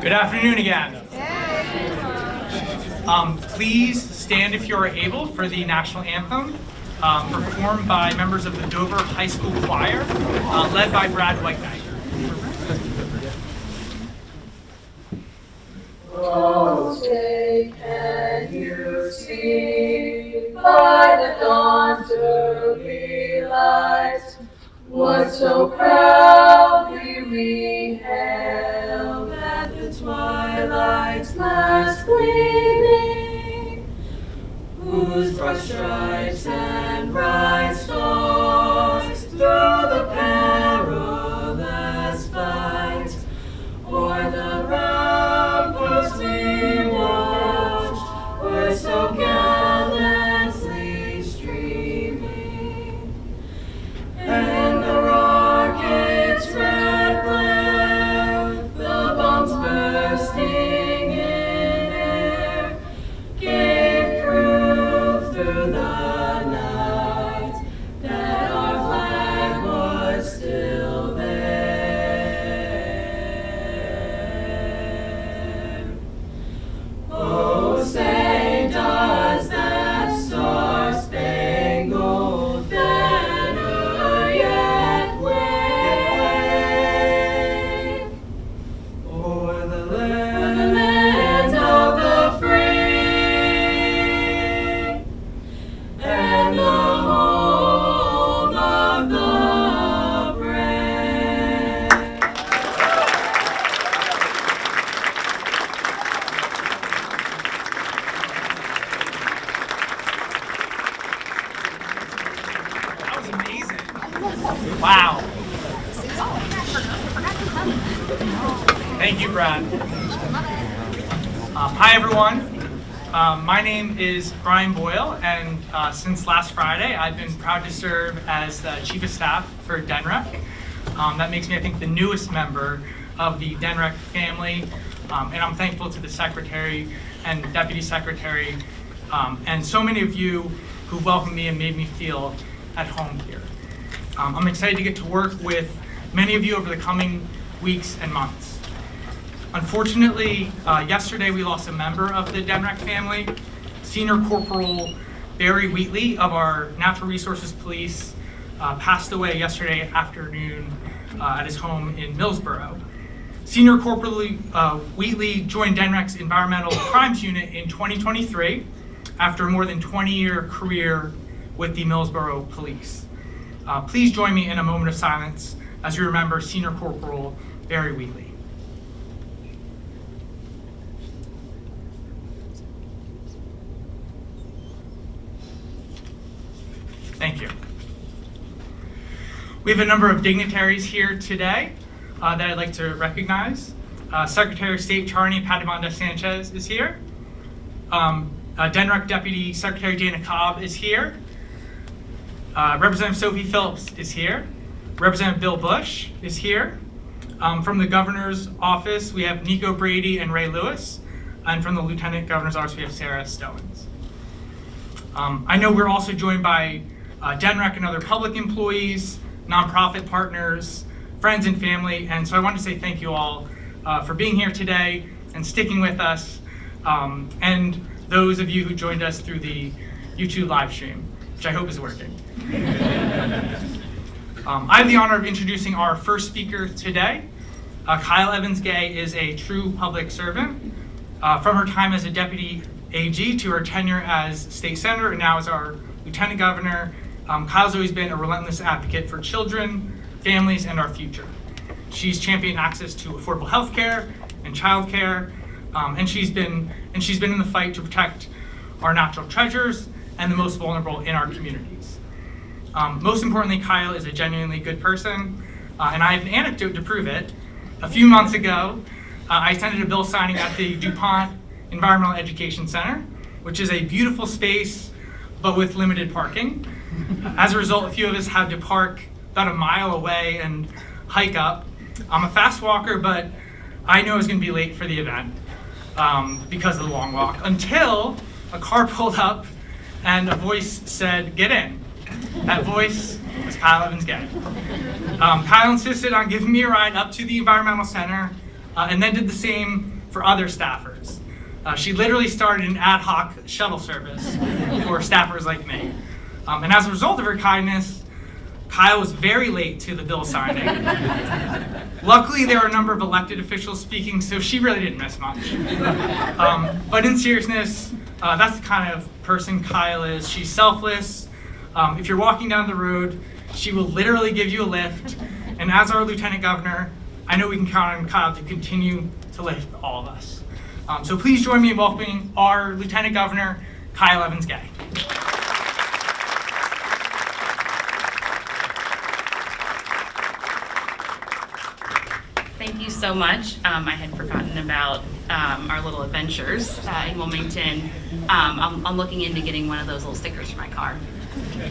Good afternoon again. Please stand if you are able for the national anthem, performed by members of the Dover High School Choir, led by Brad Whiteknight. Oh, say can you see by the dawn's early light what so proudly we hailed at the twilight's last gleaming, whose broad stripes and bright stars through the perilous fight o'er the ramparts we watched were so gallantly streaming, and the rocket's red glare, the bombs bursting in air, gave proof through the night that our flag was still there. Oh, say does that star-spangled banner yet wave o'er the land of the free and the home of the brave? That was amazing. Wow. Thank you, Brad. Hi, everyone. My name is Brian Boyle, and since last Friday, I've been proud to serve as the Chief of Staff for DNREC. That makes me, I think, the newest member of the DNREC family, and I'm thankful to the Secretary and Deputy Secretary, and so many of you who welcomed me and made me feel at home here. I'm excited to get to work with many of you over the coming weeks and months. Unfortunately, yesterday we lost a member of the DNREC family. Senior Corporal Barry Wheatley of our Natural Resources Police passed away yesterday afternoon at his home in Millsboro. Senior Corporal Wheatley joined DNREC's Environmental Crimes Unit in 2023 after a more than 20-year career with the Millsboro Police. Please join me in a moment of silence as we remember Senior Corporal Barry Wheatley. Thank you. We have a number of dignitaries here today that I'd like to recognize. Secretary of State Charny Patimanda Sanchez is here. DNREC Deputy Secretary Dana Cobb is here. Representative Sophie Phillips is here. Representative Bill Bush is here. From the Governor's Office, we have Nico Brady and Ray Lewis. And from the Lieutenant Governor's Office, we have Sarah Stowens. I know we're also joined by DNREC and other public employees, nonprofit partners, friends and family, and so I want to say thank you all for being here today and sticking with us, and those of you who joined us through the YouTube live stream, which I hope is working. I have the honor of introducing our first speaker today. Kyle Evans-Gay is a true public servant. From her time as a deputy AG to her tenure as state senator and now as our lieutenant governor, Kyle's always been a relentless advocate for children, families, and our future. She's championed access to affordable health care and child care, and she's been in the fight to protect our natural treasures and the most vulnerable in our communities. Most importantly, Kyle is a genuinely good person, and I have an anecdote to prove it. A few months ago, I attended a bill signing at the DuPont Environmental Education Center, which is a beautiful space, but with limited parking. As a result, a few of us had to park about a mile away and hike up. I'm a fast walker, but I knew I was going to be late for the event because of the long walk, until a car pulled up and a voice said, "Get in." That voice was Kyle Evans-Gay. Kyle insisted on giving me a ride up to the environmental center and then did the same for other staffers. She literally started an ad hoc shuttle service for staffers like me. And as a result of her kindness, Kyle was very late to the bill signing. Luckily, there were a number of elected officials speaking, so she really didn't miss much. But in seriousness, that's the kind of person Kyle is. She's selfless. If you're walking down the road, she will literally give you a lift. And as our Lieutenant Governor, I know we can count on Kyle to continue to lift all of us. So please join me in welcoming our Lieutenant Governor, Kyle Evans-Gay. Thank you so much. I had forgotten about our little adventures in Wilmington. I'm looking into getting one of those little stickers for my car.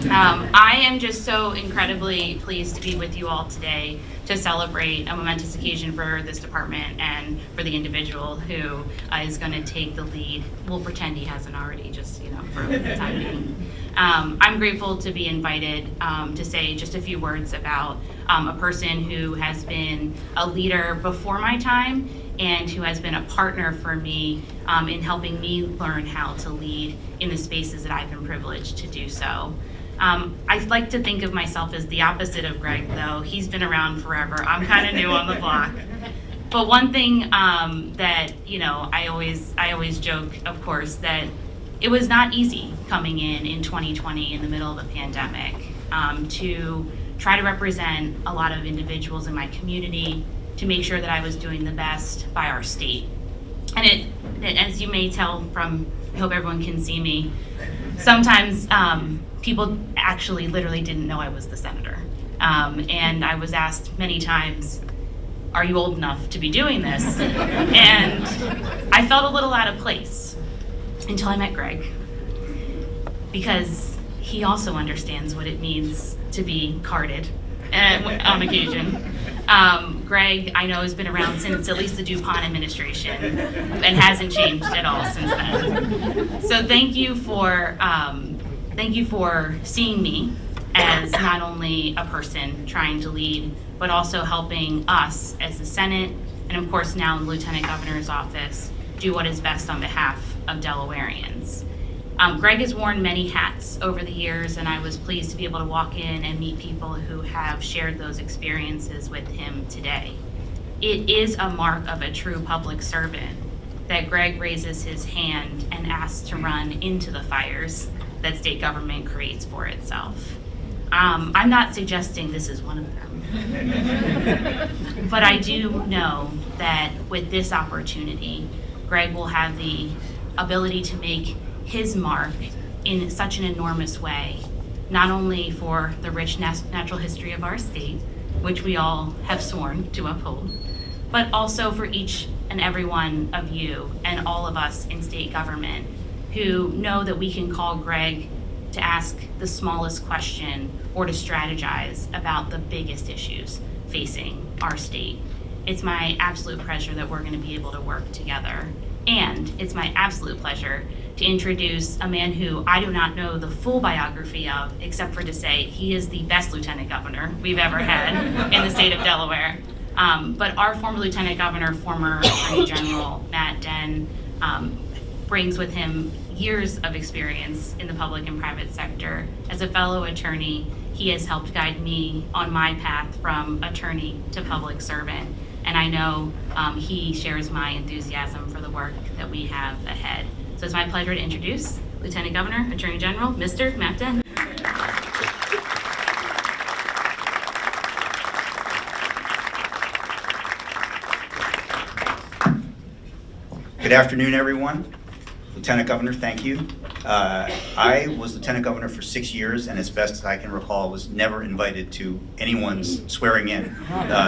I am just so incredibly pleased to be with you all today to celebrate a momentous occasion for this department and for the individual who is going to take the lead. We'll pretend he hasn't already, just for the time being. I'm grateful to be invited to say just a few words about a person who has been a leader before my time and who has been a partner for me in helping me learn how to lead in the spaces that I've been privileged to do so. I like to think of myself as the opposite of Greg, though. He's been around forever. I'm kind of new on the block. But one thing that, I always joke, of course, that it was not easy coming in 2020 in the middle of a pandemic to try to represent a lot of individuals in my community, to make sure that I was doing the best by our state. And it, as you may tell from, I hope everyone can see me, sometimes people actually literally didn't know I was the senator. And I was asked many times, are you old enough to be doing this? And I felt a little out of place until I met Greg, because he also understands what it means to be carded on occasion. Greg, I know, has been around since at least the DuPont administration and hasn't changed at all since then. So thank you for seeing me as not only a person trying to lead, but also helping us as the Senate, and of course now in the Lieutenant Governor's office, do what is best on behalf of Delawareans. Greg has worn many hats over the years, and I was pleased to be able to walk in and meet people who have shared those experiences with him today. It is a mark of a true public servant that Greg raises his hand and asks to run into the fires that state government creates for itself. I'm not suggesting this is one of them, but I do know that with this opportunity, Greg will have the ability to make his mark in such an enormous way, not only for the rich natural history of our state, which we all have sworn to uphold, but also for each and every one of you and all of us in state government who know that we can call Greg to ask the smallest question or to strategize about the biggest issues facing our state. It's my absolute pleasure that we're going to be able to work together. And it's my absolute pleasure to introduce a man who I do not know the full biography of, except for to say he is the best Lieutenant Governor we've ever had in the state of Delaware. But our former Lieutenant Governor, former Attorney General Matt Denn, brings with him years of experience in the public and private sector. As a fellow attorney, he has helped guide me on my path from attorney to public servant. And I know he shares my enthusiasm for the work that we have ahead. So it's my pleasure to introduce Lieutenant Governor, Attorney General, Mr. Matt Denn. Good afternoon, everyone. Lieutenant Governor, thank you. I was Lieutenant Governor for 6 years, and as best as I can recall, was never invited to anyone's swearing in.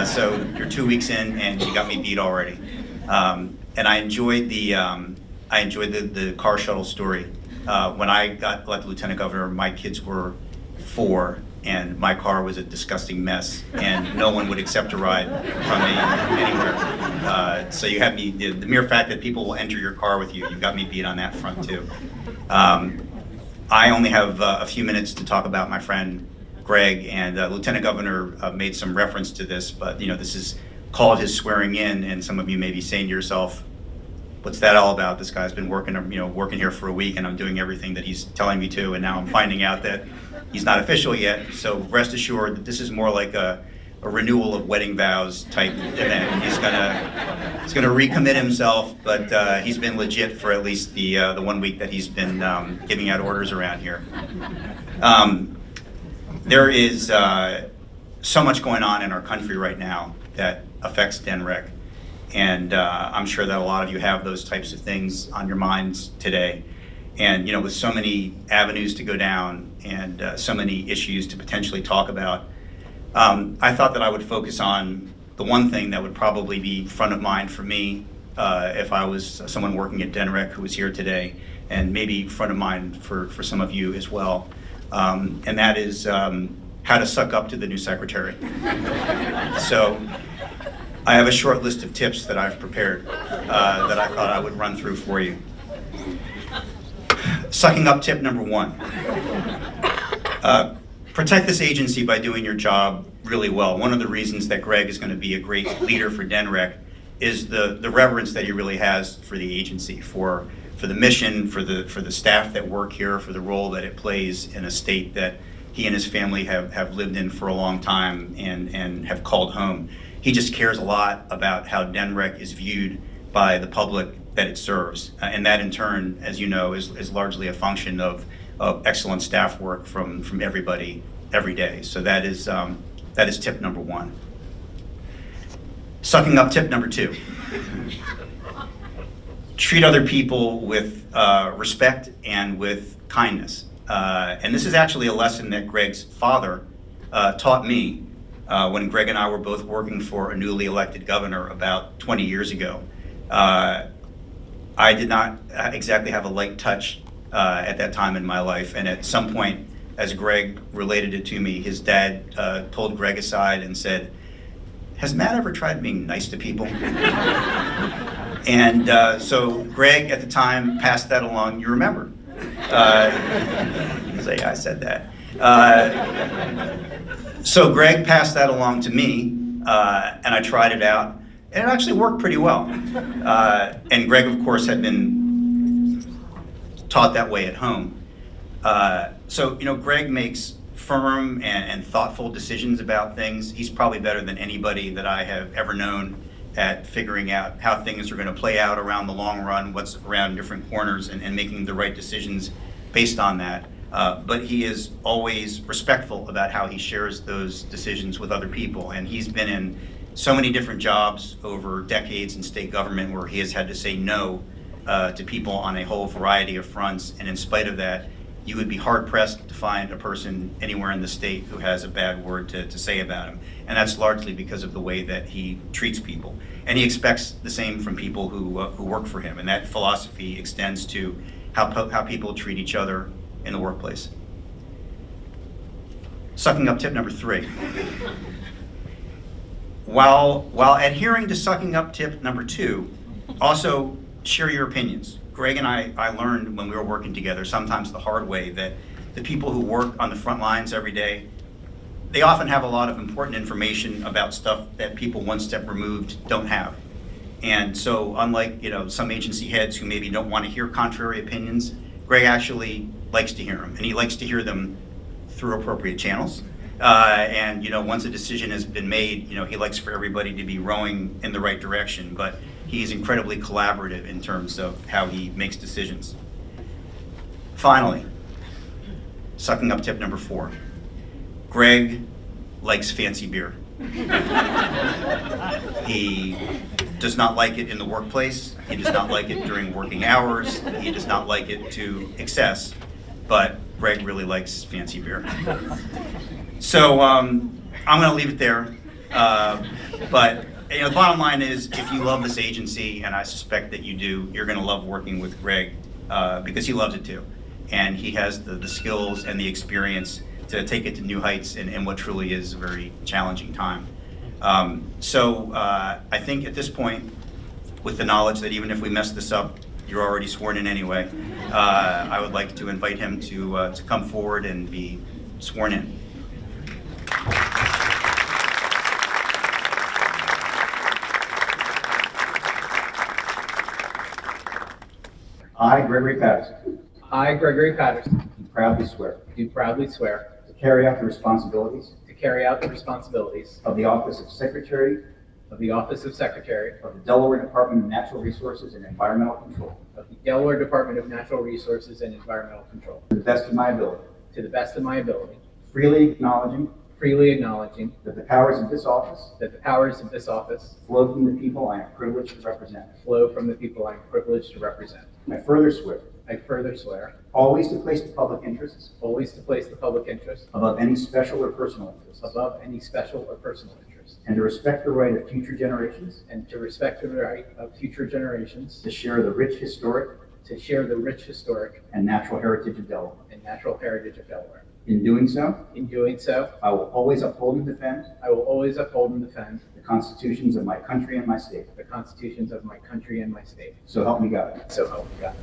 So you're 2 weeks in, and you got me beat already. And I enjoyed the car shuttle story. When I got elected Lieutenant Governor, my kids were 4, and my car was a disgusting mess, and no one would accept a ride from me anywhere. So you had me, the mere fact that people will enter your car with you, you got me beat on that front too. I only have a few minutes to talk about my friend Greg, and Lieutenant Governor made some reference to this, but this is called his swearing in, and some of you may be saying to yourself, what's that all about? This guy's been working here for a week, and I'm doing everything that he's telling me to, and now I'm finding out that he's not official yet. So rest assured that this is more like a renewal of wedding vows type event. He's gonna recommit himself, but he's been legit for at least the 1 week that he's been giving out orders around here. There is so much going on in our country right now that affects DNREC, and I'm sure that a lot of you have those types of things on your minds today. And with so many avenues to go down and so many issues to potentially talk about, I thought that I would focus on the one thing that would probably be front of mind for me if I was someone working at DNREC who was here today, and maybe front of mind for some of you as well. And that is how to suck up to the new secretary. So I have a short list of tips that I've prepared that I thought I would run through for you. Sucking up tip number 1. Protect this agency by doing your job really well. One of the reasons that Greg is going to be a great leader for DNREC is the reverence that he really has for the agency, for the mission, for the staff that work here, for the role that it plays in a state that he and his family have lived in for a long time and have called home. He just cares a lot about how DNREC is viewed by the public that it serves. And that in turn, as you know, is largely a function of excellent staff work from everybody every day. So that is tip number 1. Sucking up tip number 2. Treat other people with respect and with kindness. And this is actually a lesson that Greg's father taught me when Greg and I were both working for a newly elected governor about 20 years ago. I did not exactly have a light touch at that time in my life, and at some point, as Greg related it to me, his dad pulled Greg aside and said, "Has Matt ever tried being nice to people?" And so Greg at the time passed that along. You remember? Say, I said that. So Greg passed that along to me, and I tried it out, and it actually worked pretty well. And Greg, of course, had been taught that way at home. So Greg makes firm and thoughtful decisions about things. He's probably better than anybody that I have ever known at figuring out how things are going to play out around the long run, what's around different corners, and making the right decisions based on that. But he is always respectful about how he shares those decisions with other people. And he's been in so many different jobs over decades in state government where he has had to say no to people on a whole variety of fronts. And in spite of that, you would be hard-pressed to find a person anywhere in the state who has a bad word to say about him. And that's largely because of the way that he treats people. And he expects the same from people who work for him. And that philosophy extends to how people treat each other in the workplace. Sucking up tip number 3. While adhering to sucking up tip number 2, also share your opinions. Greg and I learned when we were working together, sometimes the hard way, that the people who work on the front lines every day, they often have a lot of important information about stuff that people one step removed don't have. And so unlike some agency heads who maybe don't want to hear contrary opinions, Greg actually likes to hear them, and he likes to hear them through appropriate channels. And once a decision has been made, he likes for everybody to be rowing in the right direction, but he's incredibly collaborative in terms of how he makes decisions. Finally, sucking up tip number 4. Greg likes fancy beer. He does not like it in the workplace. He does not like it during working hours. He does not like it to excess, but Greg really likes fancy beer. So I'm going to leave it there. But the bottom line is, if you love this agency, and I suspect that you do, you're going to love working with Greg because he loves it too. And he has the skills and the experience to take it to new heights in what truly is a very challenging time. So I think at this point, with the knowledge that even if we mess this up, you're already sworn in anyway, I would like to invite him to come forward and be sworn in. I, Gregory Patterson, I, Gregory Patterson, do proudly swear do proudly swear to carry out the responsibilities to carry out the responsibilities of the office of Secretary of the Office of Secretary of the Delaware Department of Natural Resources and Environmental Control of the Delaware Department of Natural Resources and Environmental Control to the best of my ability, to the best of my ability, freely acknowledging freely acknowledging that the powers of this office that the powers of this office flow from the people I am privileged to represent. flow from the people I am privileged to represent. I further swear I further swear always to place the public interests always to place the public interest above any special or personal interests, above any special or personal interest, and to respect the right of future generations and to respect the right of future generations to share the rich historic to share the rich historic and natural heritage of Delaware. and natural heritage of Delaware. In doing so, In doing so, I will always uphold and defend I will always uphold and defend the constitutions of my country and my state. the constitutions of my country and my state. So help me God. So help me God.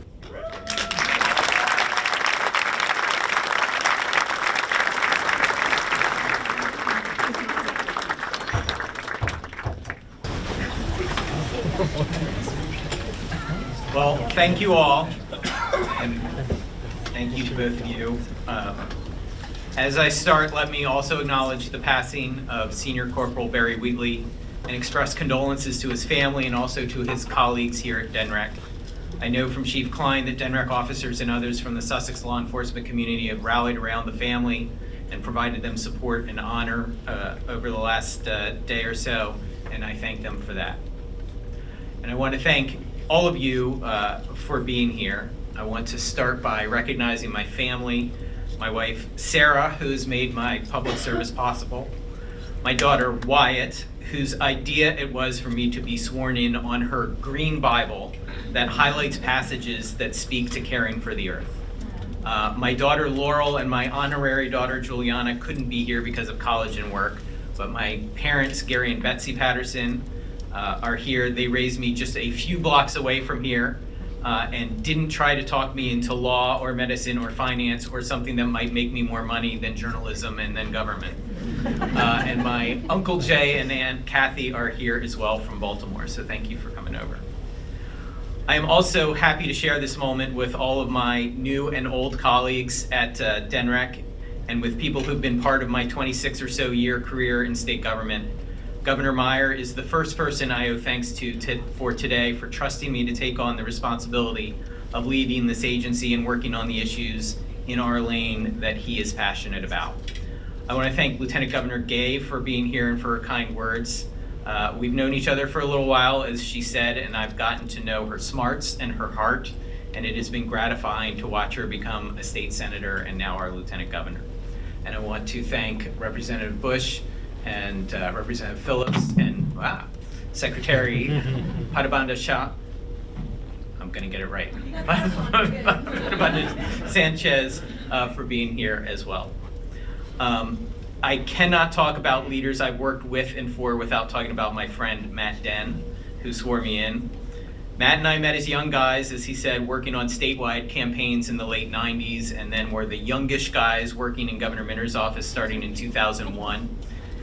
Well, thank you all, and thank you to both of you. As I start, let me also acknowledge the passing of Senior Corporal Barry Wheatley and express condolences to his family and also to his colleagues here at DNREC. I know from Chief Klein that DNREC officers and others from the Sussex law enforcement community have rallied around the family and provided them support and honor over the last day or so, and I thank them for that. And I want to thank all of you for being here. I want to start by recognizing my family, my wife Sarah, who's made my public service possible, my daughter Wyatt, whose idea it was for me to be sworn in on her green Bible that highlights passages that speak to caring for the earth. My daughter Laurel and my honorary daughter Juliana couldn't be here because of college and work, but my parents, Gary and Betsy Patterson, are here. They raised me just a few blocks away from here and didn't try to talk me into law or medicine or finance or something that might make me more money than journalism and then government. And my Uncle Jay and Aunt Kathy are here as well from Baltimore, so thank you for coming over. I am also happy to share this moment with all of my new and old colleagues at DNREC and with people who've been part of my 26 or so year career in state government. Governor Meyer is the first person I owe thanks to for today for trusting me to take on the responsibility of leading this agency and working on the issues in our lane that he is passionate about. I want to thank Lieutenant Governor Gay for being here and for her kind words. We've known each other for a little while, as she said, and I've gotten to know her smarts and her heart, and it has been gratifying to watch her become a state senator and now our lieutenant governor. And I want to thank Representative Bush and Representative Phillips and Secretary Padabanda Shah. I'm going to get it right. Padabanda Sanchez for being here as well. I cannot talk about leaders I've worked with and for without talking about my friend Matt Denn, who swore me in. Matt and I met as young guys, as he said, working on statewide campaigns in the late 90s, and then were the youngish guys working in Governor Minter's office starting in 2001.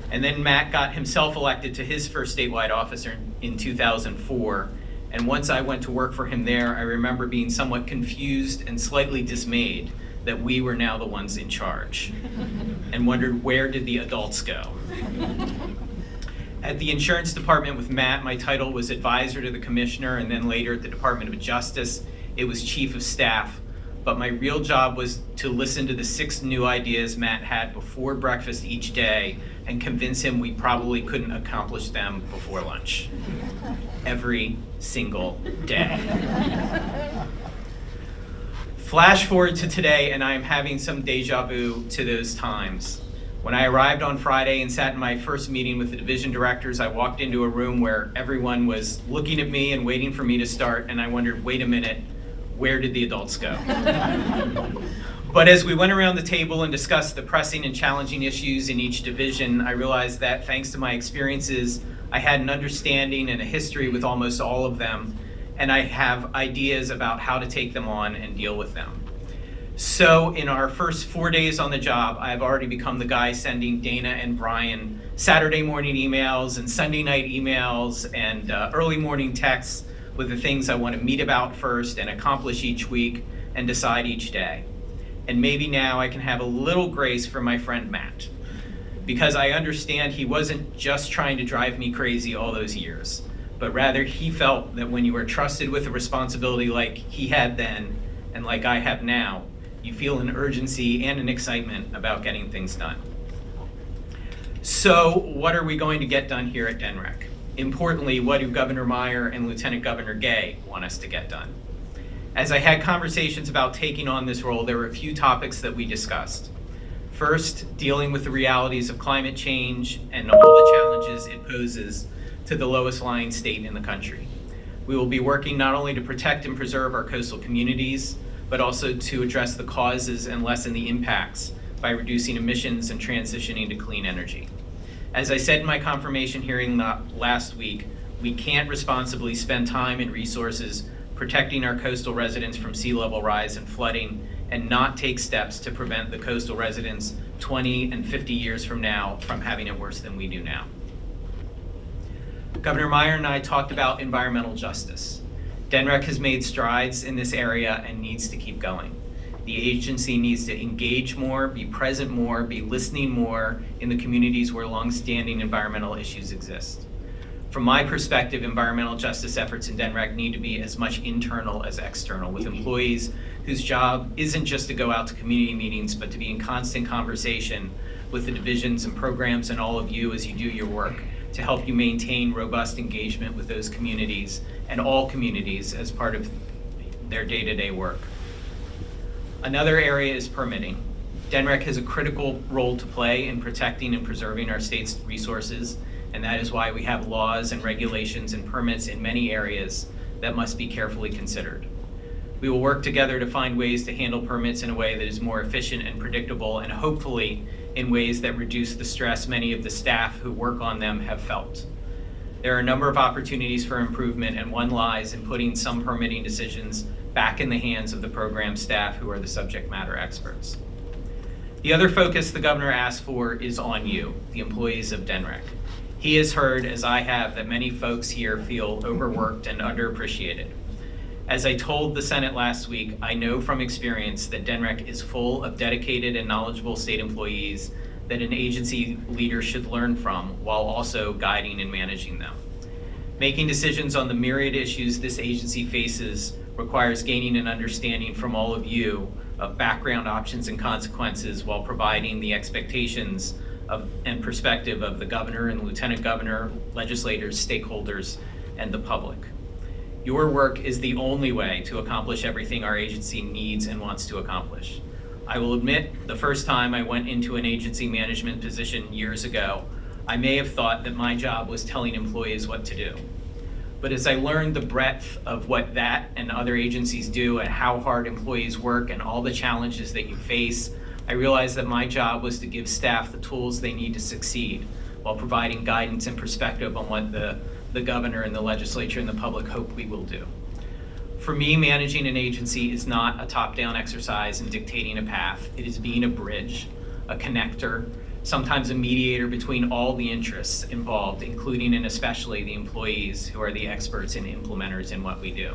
And then Matt got himself elected to his first statewide office in 2004. And once I went to work for him there, I remember being somewhat confused and slightly dismayed that we were now the ones in charge and wondered, where did the adults go? At the insurance department with Matt, my title was advisor to the commissioner, and then later at the Department of Justice, it was chief of staff. But my real job was to listen to the 6 new ideas Matt had before breakfast each day and convince him we probably couldn't accomplish them before lunch. Every single day. Flash forward to today, and I am having some deja vu to those times. When I arrived on Friday and sat in my first meeting with the division directors, I walked into a room where everyone was looking at me and waiting for me to start, and I wondered, wait a minute, where did the adults go? But as we went around the table and discussed the pressing and challenging issues in each division, I realized that thanks to my experiences, I had an understanding and a history with almost all of them, and I have ideas about how to take them on and deal with them. So in our first 4 days on the job, I've already become the guy sending Dana and Brian Saturday morning emails and Sunday night emails and early morning texts with the things I want to meet about first and accomplish each week and decide each day. And maybe now I can have a little grace for my friend Matt, because I understand he wasn't just trying to drive me crazy all those years, but rather he felt that when you are trusted with a responsibility like he had then and like I have now, you feel an urgency and an excitement about getting things done. So what are we going to get done here at DNREC? Importantly, what do Governor Meyer and Lieutenant Governor Gay want us to get done? As I had conversations about taking on this role, there were a few topics that we discussed. First, dealing with the realities of climate change and all the challenges it poses to the lowest lying state in the country. We will be working not only to protect and preserve our coastal communities, but also to address the causes and lessen the impacts by reducing emissions and transitioning to clean energy. As I said in my confirmation hearing last week, we can't responsibly spend time and resources protecting our coastal residents from sea level rise and flooding and not take steps to prevent the coastal residents 20 and 50 years from now from having it worse than we do now. Governor Meyer and I talked about environmental justice. DNREC has made strides in this area and needs to keep going. The agency needs to engage more, be present more, be listening more in the communities where longstanding environmental issues exist. From my perspective, environmental justice efforts in DNREC need to be as much internal as external, with employees whose job isn't just to go out to community meetings, but to be in constant conversation with the divisions and programs and all of you as you do your work to help you maintain robust engagement with those communities and all communities as part of their day-to-day work. Another area is permitting. DNREC has a critical role to play in protecting and preserving our state's resources, and that is why we have laws and regulations and permits in many areas that must be carefully considered. We will work together to find ways to handle permits in a way that is more efficient and predictable, and hopefully in ways that reduce the stress many of the staff who work on them have felt. There are a number of opportunities for improvement, and one lies in putting some permitting decisions back in the hands of the program staff who are the subject matter experts. The other focus the governor asked for is on you, the employees of DNREC. He has heard, as I have, that many folks here feel overworked and underappreciated. As I told the Senate last week, I know from experience that DNREC is full of dedicated and knowledgeable state employees that an agency leader should learn from while also guiding and managing them. Making decisions on the myriad issues this agency faces requires gaining an understanding from all of you of background options and consequences while providing the expectations of and perspective of the governor and lieutenant governor, legislators, stakeholders, and the public. Your work is the only way to accomplish everything our agency needs and wants to accomplish. I will admit, the first time I went into an agency management position years ago, I may have thought that my job was telling employees what to do. But as I learned the breadth of what that and other agencies do and how hard employees work and all the challenges that you face, I realized that my job was to give staff the tools they need to succeed while providing guidance and perspective on what the governor and the legislature and the public hope we will do. For me, managing an agency is not a top-down exercise in dictating a path. It is being a bridge, a connector, sometimes a mediator between all the interests involved, including and especially the employees who are the experts and implementers in what we do.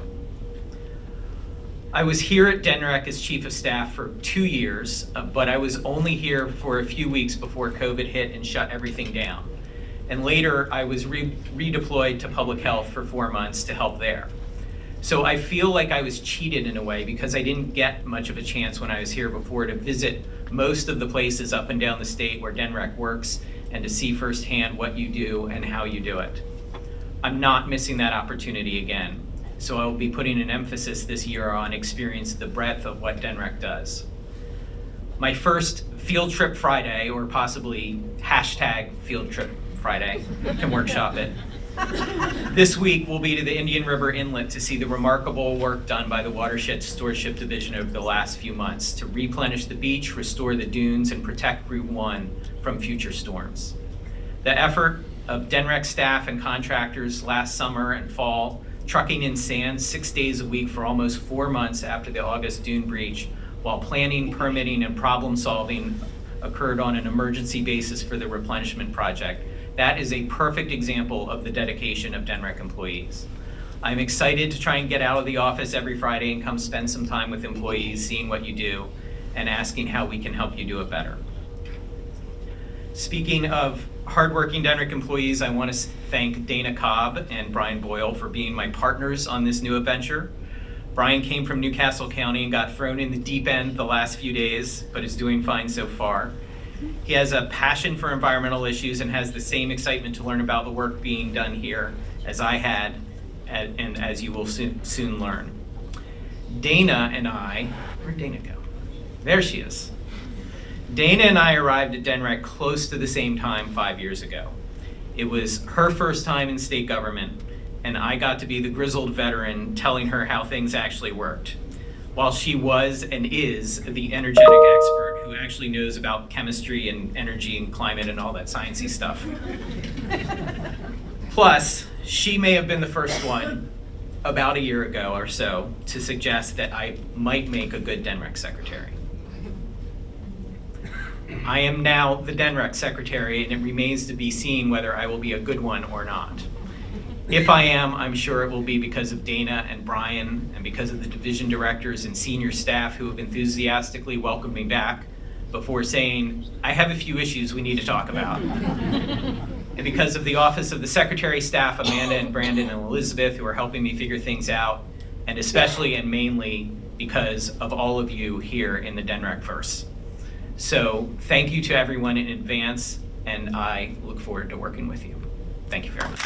I was here at DNREC as Chief of Staff for 2 years, but I was only here for a few weeks before COVID hit and shut everything down. And later, I was redeployed to public health for 4 months to help there. So I feel like I was cheated in a way because I didn't get much of a chance when I was here before to visit most of the places up and down the state where DNREC works and to see firsthand what you do and how you do it. I'm not missing that opportunity again. So I will be putting an emphasis this year on experience the breadth of what DNREC does. My first Field Trip Friday, or possibly hashtag Field Trip Friday, can workshop it. This week will be to the Indian River Inlet to see the remarkable work done by the Watershed Stewardship Division over the last few months to replenish the beach, restore the dunes, and protect Route 1 from future storms. The effort of DNREC staff and contractors last summer and fall, trucking in sand 6 days a week for almost 4 months after the August dune breach, while planning, permitting, and problem solving occurred on an emergency basis for the replenishment project. That is a perfect example of the dedication of DNREC employees. I'm excited to try and get out of the office every Friday and come spend some time with employees, seeing what you do, and asking how we can help you do it better. Speaking of hardworking DNREC employees, I want to thank Dana Cobb and Brian Boyle for being my partners on this new adventure. Brian came from Newcastle County and got thrown in the deep end the last few days, but is doing fine so far. He has a passion for environmental issues and has the same excitement to learn about the work being done here as I had, and as you will soon learn. Dana and I, where'd Dana go? There she is. Dana and I arrived at DNREC close to the same time 5 years ago. It was her first time in state government, and I got to be the grizzled veteran telling her how things actually worked, while she was and is the energetic expert who actually knows about chemistry and energy and climate and all that sciencey stuff. Plus, she may have been the first one about a year ago or so to suggest that I might make a good DNREC secretary. I am now the DNREC secretary, and it remains to be seen whether I will be a good one or not. If I am, I'm sure it will be because of Dana and Brian and because of the division directors and senior staff who have enthusiastically welcomed me back before saying, I have a few issues we need to talk about. And because of the office of the secretary staff, Amanda and Brandon and Elizabeth, who are helping me figure things out, and especially and mainly because of all of you here in the DNREC-verse. So thank you to everyone in advance, and I look forward to working with you. Thank you very much.